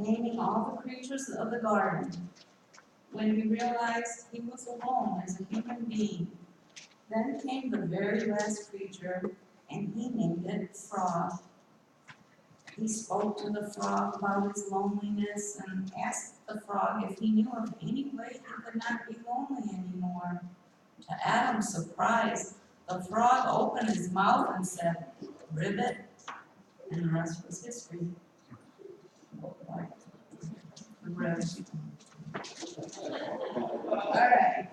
naming all the creatures of the garden. When he realized he was alone as a human being, then came the very last creature, and he named it Frog. He spoke to the frog about his loneliness and asked the frog if he knew of any way he could not be lonely anymore. To Adam's surprise, the frog opened his mouth and said, "Ribbit," and the rest was history. Ribbit. All right.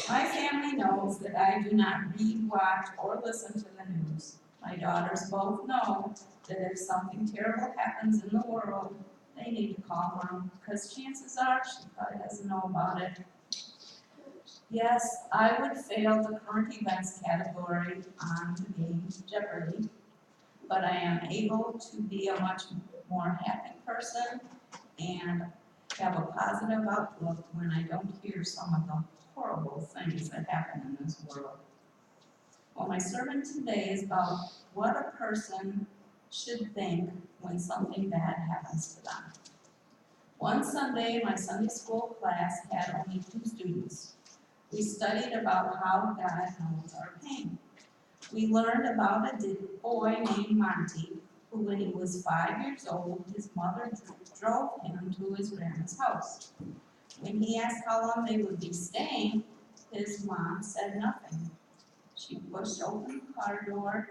My family knows that I do not read, watch, or listen to the news. My daughters both know that if something terrible happens in the world, they need to call Mom, because chances are she probably doesn't know about it. Yes, I would fail the current events category on the game Jeopardy, but I am able to be a much more happy person and have a positive outlook when I don't hear some of the horrible things that happen in this world. Well, my sermon today is about what a person should think when something bad happens to them. One Sunday, my Sunday school class had only 2 students. We studied about how God knows our pain. We learned about a boy named Monty, who when he was 5 years old, his mother drove him to his grandma's house. When he asked how long they would be staying, his mom said nothing. She pushed open the car door,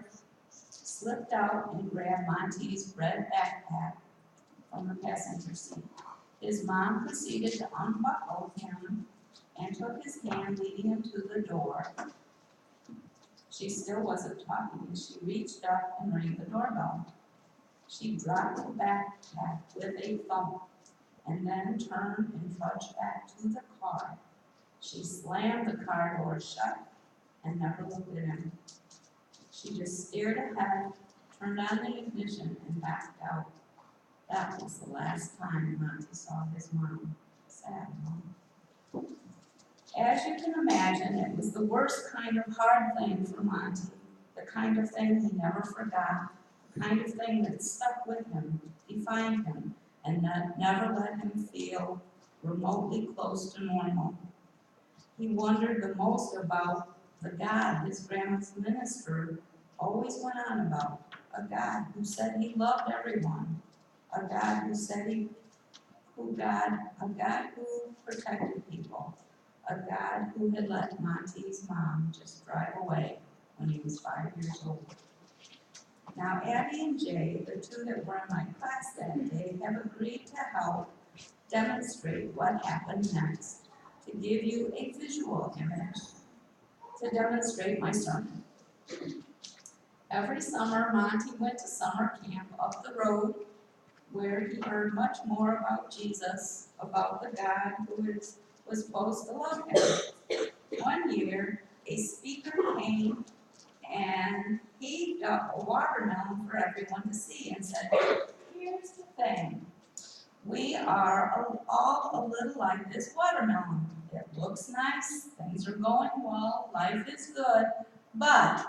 slipped out, and grabbed Monty's red backpack from the passenger seat. His mom proceeded to unbuckle him and took his hand, leading him to the door. She still wasn't talking as she reached up and rang the doorbell. She dropped the backpack with a thump and then turned and trudged back to the car. She slammed the car door shut and never looked at him. She just stared ahead, turned on the ignition, and backed out. That was the last time Monty saw his mom. Sad, Mom. As you can imagine, it was the worst kind of hard thing for Monty, the kind of thing he never forgot, the kind of thing that stuck with him, defined him, and that never let him feel remotely close to normal. He wondered the most about the God his grandma's minister always went on about, a God who said he loved everyone, a God who said a God who protected people, a God who had let Monty's mom just drive away when he was 5 years old. Now, Abby and Jay, the 2 that were in my class that day, have agreed to help demonstrate what happened next, to give you a visual image to demonstrate my sermon. Every summer, Monty went to summer camp up the road where he heard much more about Jesus, about the God who was supposed to love him. One year, a speaker came and heaved up a watermelon for everyone to see and said, "Here's the thing. We are all a little like this watermelon. It looks nice, things are going well, life is good, but,"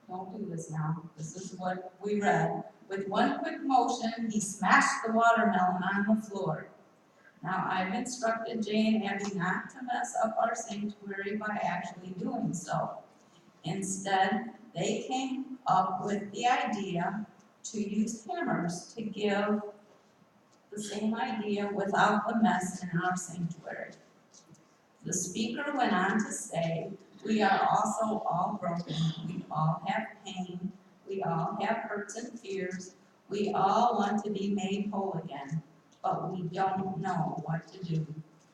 don't do this now, this is what we read, "with one quick motion, he smashed the watermelon on the floor." Now, I've instructed Jay and Abby not to mess up our sanctuary by actually doing so. Instead, they came up with the idea to use hammers to give the same idea without the mess in our sanctuary. The speaker went on to say, "We are also all broken. We all have pain. We all have hurts and fears. We all want to be made whole again, but we don't know what to do.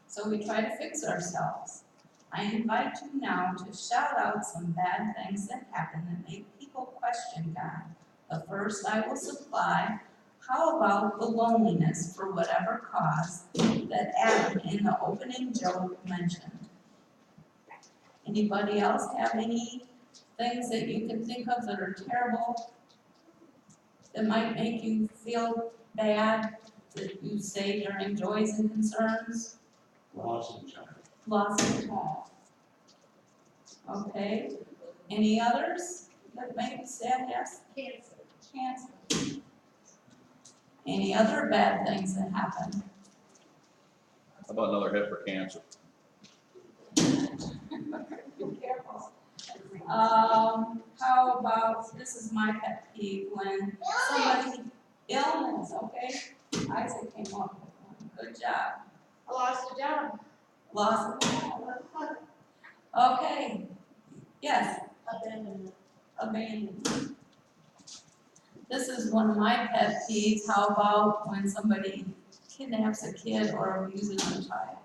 So we try to fix ourselves. I invite you now to shout out some bad things that happen that make people question God. The first I will supply. How about the loneliness for whatever cause that Adam in the opening joke mentioned?" Anybody else have any things that you can think of that are terrible, that might make you feel bad, that you say during joys and concerns? Loss of child. Loss of child. Okay. Any others that make you sad? Yes? Cancer. Cancer. Any other bad things that happen? How about another hit for cancer? Be careful. How about, this is my pet peeve, when somebody, illness, okay? Isaac came up with one, good job. I lost a job. Loss of, okay, yes, Abandonment. abandoned. This is one of my pet peeves, how about when somebody kidnaps a kid or abuses a child?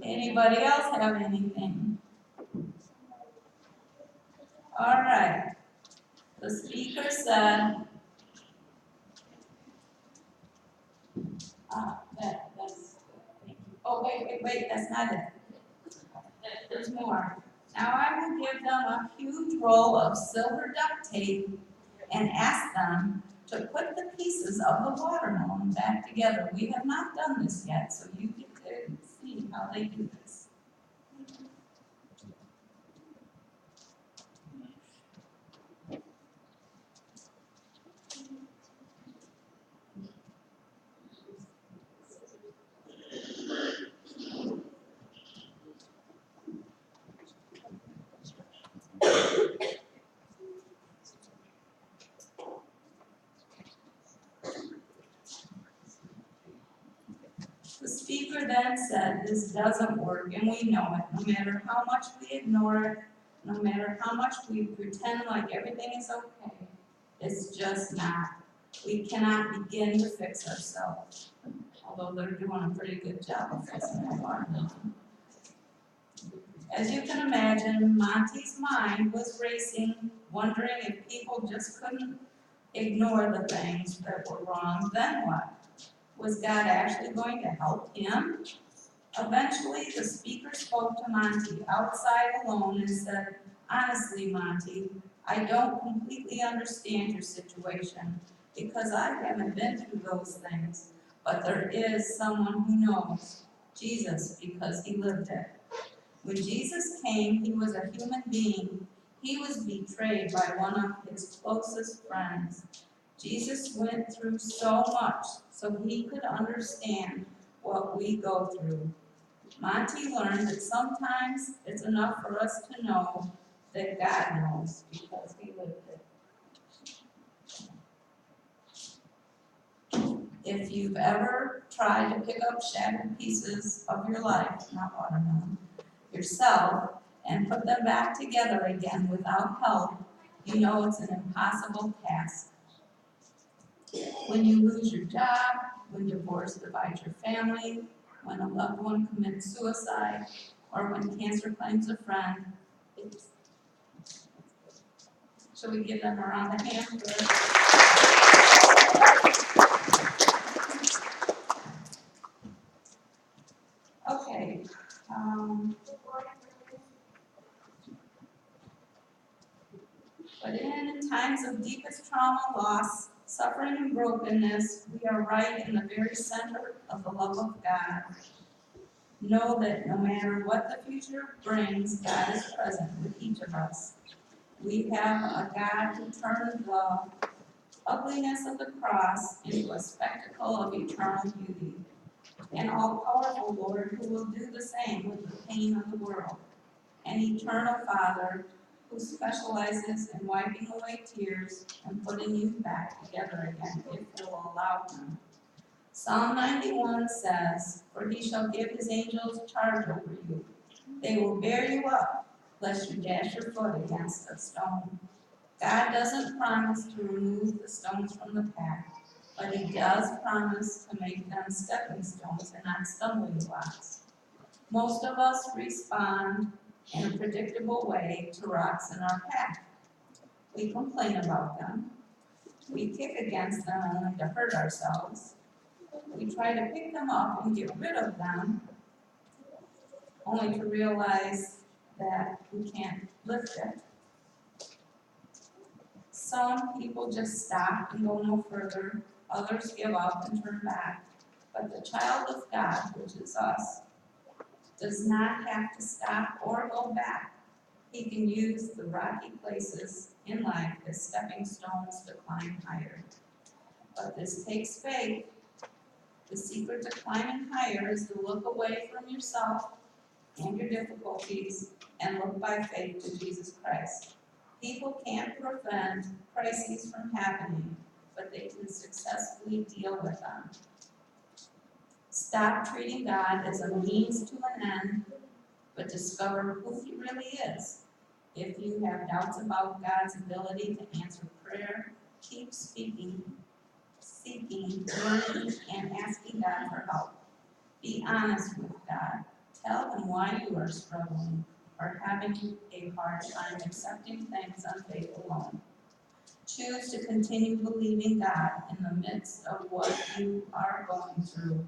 Anybody else have anything? All right. The speaker said, that's, thank you. Oh, wait, that's not it. There's more. Now I will give them a huge roll of silver duct tape and ask them to put the pieces of the watermelon back together. We have not done this yet, so you get to see how they do this. The speaker then said, this doesn't work, and we know it. No matter how much we ignore it, no matter how much we pretend like everything is okay, it's just not. We cannot begin to fix ourselves, although they're doing a pretty good job of fixing that watermelon. As you can imagine, Monty's mind was racing, wondering if people just couldn't ignore the things that were wrong, then what? Was God actually going to help him? Eventually, the speaker spoke to Monty outside alone and said, honestly, Monty, I don't completely understand your situation because I haven't been through those things, but there is someone who knows, Jesus, because he lived it. When Jesus came, he was a human being. He was betrayed by one of his closest friends. Jesus went through so much so he could understand what we go through. Monty learned that sometimes it's enough for us to know that God knows because he lived it. If you've ever tried to pick up shattered pieces of your life, not watermelon, yourself, and put them back together again without help, you know it's an impossible task. When you lose your job, when divorce divides your family, when a loved one commits suicide, or when cancer claims a friend. Shall we give them a round of applause? Okay. But in times of deepest trauma, loss, suffering, and brokenness, we are right in the very center of the love of God. Know that no matter what the future brings, God is present with each of us. We have a God who turned the ugliness of the cross into a spectacle of eternal beauty. An all-powerful Lord who will do the same with the pain of the world. An eternal Father who specializes in wiping away tears and putting you back together again if you'll allow him. Psalm 91 says, "For he shall give his angels charge over you. They will bear you up, lest you dash your foot against a stone." God doesn't promise to remove the stones from the path, but he does promise to make them stepping stones and not stumbling blocks. Most of us respond in a predictable way to rocks in our path. We complain about them. We kick against them only to hurt ourselves. We try to pick them up and get rid of them, only to realize that we can't lift it. Some people just stop and go no further. Others give up and turn back. But the child of God, which is us, does not have to stop or go back. He can use the rocky places in life as stepping stepping stones to climb higher. But this takes faith. The secret to climbing higher is to look away from yourself and your difficulties and look by faith to Jesus Christ. People can't prevent crises from happening, but they can successfully deal with them. Stop treating God as a means to an end, but discover who He really is. If you have doubts about God's ability to answer prayer, keep seeking, learning, and asking God for help. Be honest with God. Tell Him why you are struggling or having a hard time accepting things on faith alone. Choose to continue believing God in the midst of what you are going through.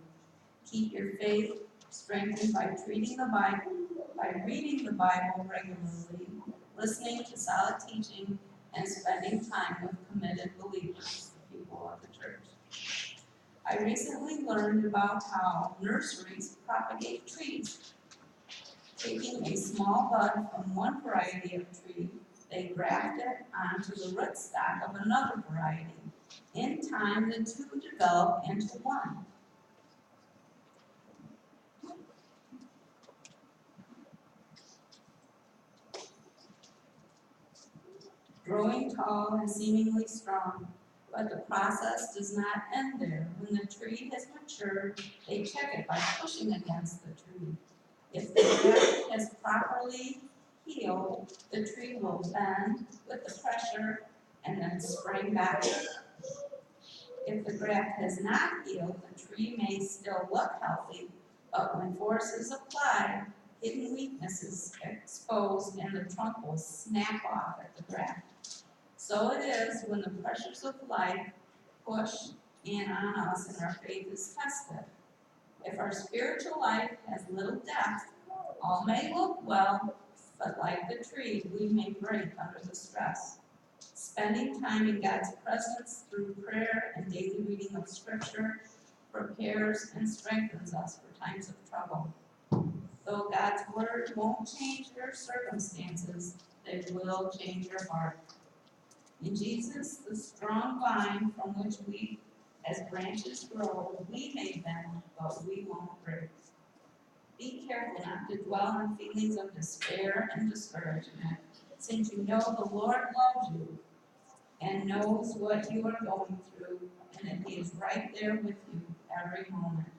Keep your faith strengthened by reading the Bible regularly, listening to solid teaching, and spending time with committed believers, the people of the church. I recently learned about how nurseries propagate trees. Taking a small bud from one variety of tree, they graft it onto the rootstock of another variety. In time, the two develop into one. Growing tall and seemingly strong, but the process does not end there. When the tree has matured, they check it by pushing against the tree. If the graft has properly healed, the tree will bend with the pressure and then spring back. If the graft has not healed, the tree may still look healthy, but when force is applied, hidden weaknesses exposed and the trunk will snap off at the graft. So it is when the pressures of life push in on us and our faith is tested. If our spiritual life has little depth, all may look well, but like the tree, we may break under the stress. Spending time in God's presence through prayer and daily reading of Scripture prepares and strengthens us for times of trouble. Though God's Word won't change your circumstances, they will change your heart. In Jesus, the strong vine from which we as branches grow, we may bend, but we won't break. Be careful not to dwell on feelings of despair and discouragement, since you know the Lord loves you and knows what you are going through, and that He is right there with you every moment.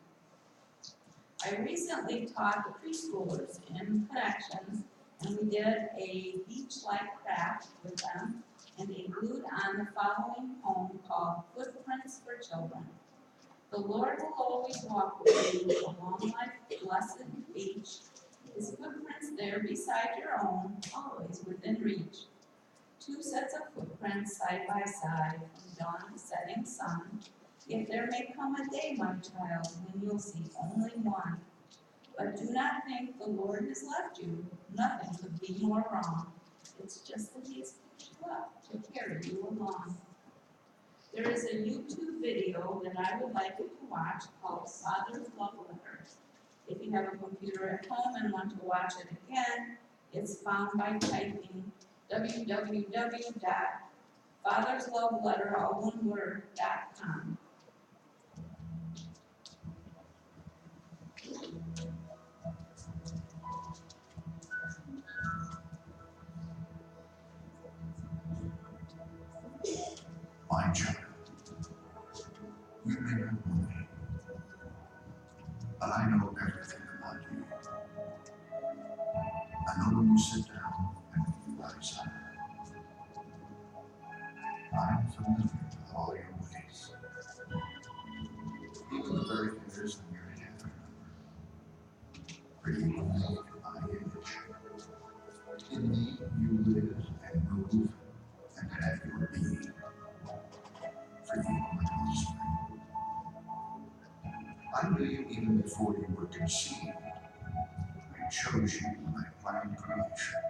I recently taught the preschoolers in Connections, and we did a beach-like craft with them, and they glued on the following poem called Footprints for Children. The Lord will always walk with you along life's blessed beach, His footprints there beside your own, always within reach. Two sets of footprints side by side, from dawn to setting sun. Yet there may come a day, my child, when you'll see only one. But do not think the Lord has left you. Nothing could be more wrong. It's just that He has picked you up to carry you along. There is a YouTube video that I would like you to watch called Father's Love Letter. If you have a computer at home and want to watch it again, it's found by typing www.fathersloveletter.com. My child, you may not know me, but I know everything about you. I know when you sit down and when you rise up. I'm familiar with all your ways. Even the very hairs on your head are numbered. For you were made in my image. In me you live and move and have your being. For you are my offspring. I knew you even before you were conceived. I chose you when I planned creation.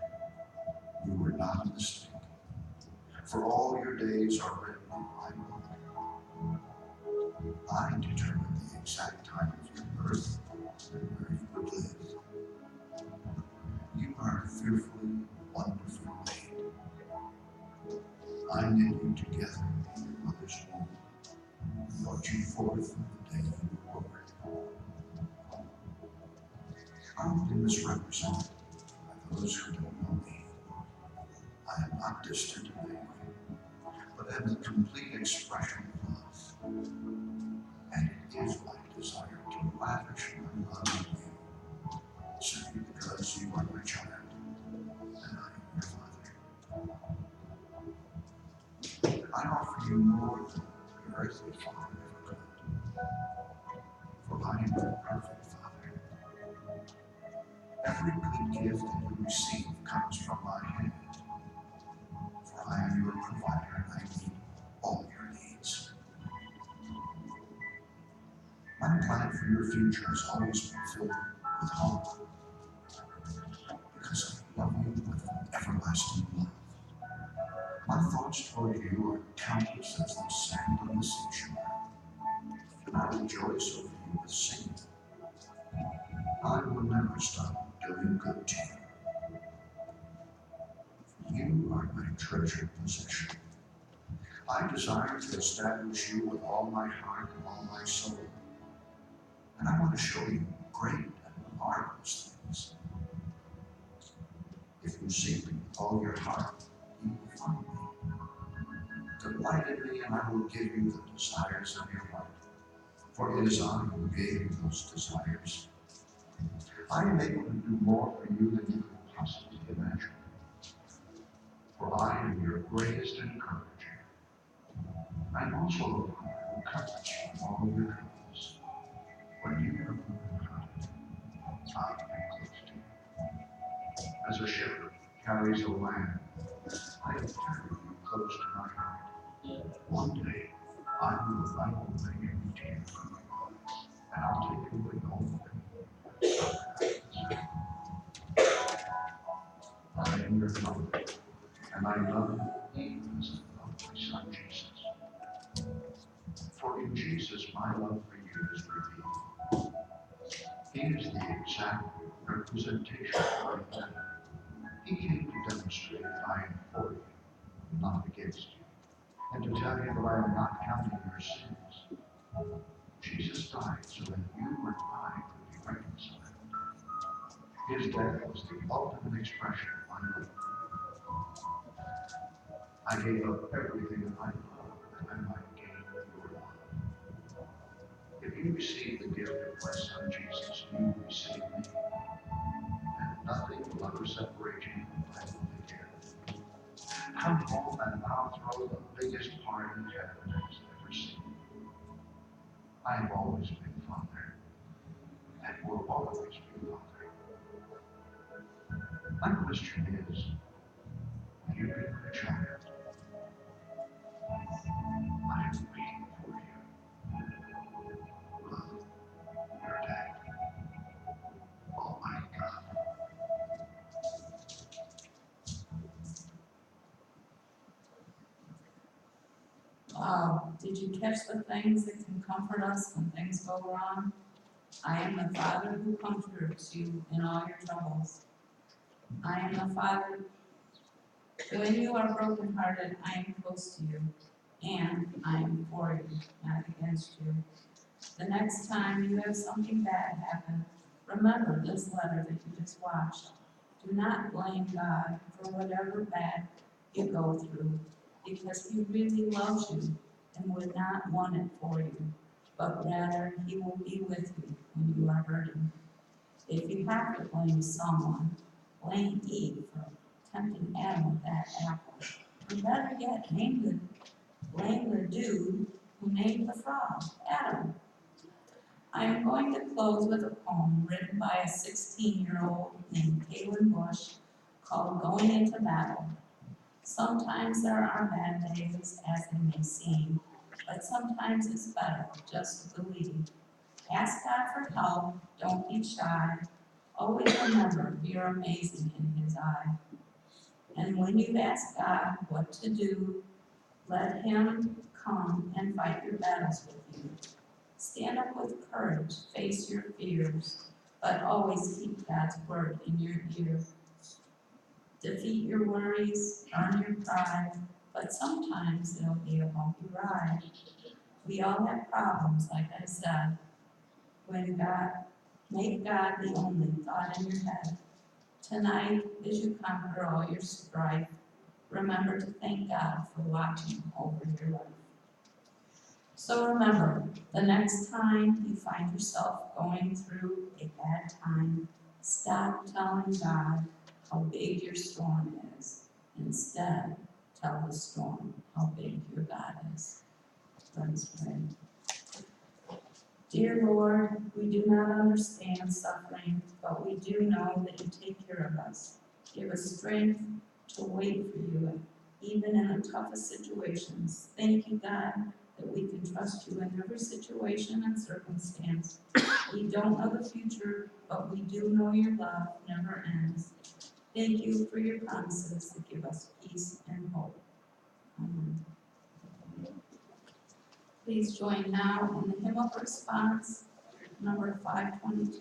You were not a mistake. For all your days are written in my book. I determined the exact time of your birth and where you would live. You are fearfully, wonderfully made. I I knit you together in your mother's womb, and brought you forth from the day you were born. I will be misrepresented by those who don't know me. I am not distant and angry, but am the complete expression of love. And it is my desire to lavish my love on you, simply because you are my child, and I am your father. I offer you more than your earthly father ever could, for I am your perfect father. Every good gift that you receive comes from my hand, for I am your provider and I meet all your needs. My plan for your future has always been filled with hope, because I love you with an everlasting love. My thoughts toward you are countless as the sand on the seashore, and I rejoice over you with singing. I will never stop doing good to you. You are my treasured possession. I desire to establish you with all my heart and all my soul, and I want to show you great and marvelous things. If you seek me with all your heart, you will find me. Delight in me, and I will give you the desires of your heart. For it is I who gave you those desires. I am able to do more for you than you could possibly imagine. For I am your greatest encourager. I am also the one who comforts you in all your troubles. When you are brokenhearted, I will be close to you. As a shepherd carries a lamb, I have carried you close to my heart. One day, I will wipe away every tear from your eyes, and I'll take away all the pain. I am your father, and I love you even as I love my son Jesus. For in Jesus, my love for you is revealed. He is the exact representation of my love. He came to demonstrate that I am for you, not against you, and to tell you that I am not counting your sins. Jesus died so that you and I could be reconciled. His death was the ultimate expression of my love. I gave up everything I loved that I might gain your love. If you receive the gift of my son Jesus, you receive me, and nothing will ever separate you from my love again. Come home and I'll throw the biggest party heaven has ever seen. I have always been Father, and will always be Father. My question is, will you be my child? I am waiting for you. Love, your dad, Almighty God. Wow, did you catch the things that can comfort us when things go wrong? I am the Father who comforts you in all your troubles. I am the Father. When you are brokenhearted, I am close to you, and I am for you, not against you. The next time you have something bad happen, remember this letter that you just watched. Do not blame God for whatever bad you go through, because He really loves you and would not want it for you, but rather He will be with you when you are hurting. If you have to blame someone, blame Eve for tempting Adam with that apple. Or better yet, blame the dude who named the frog, Adam. I am going to close with a poem written by a 16-year-old named Caitlin Bush called Going into Battle. Sometimes there are bad days, as they may seem, but sometimes it's better just to believe. Ask God for help, don't be shy. Always remember you're amazing in His eye. And when you ask God what to do, let Him come and fight your battles with you. Stand up with courage, face your fears, but always keep God's word in your ear. Defeat your worries, earn your pride, but sometimes it'll be a bumpy ride. We all have problems, like I said. Make God the only thought in your head. Tonight, as you conquer all your strife, remember to thank God for watching over your life. So remember, the next time you find yourself going through a bad time, stop telling God how big your storm is. Instead, tell the storm how big your God is. Let us pray. Dear Lord, we do not understand suffering, but we do know that you take care of us. Give us strength to wait for you, even in the toughest situations. Thank you, God, that we can trust you in every situation and circumstance. We don't know the future, but we do know your love never ends. Thank you for your promises that give us peace and hope. Amen. Please join now in the hymn of response, number 522.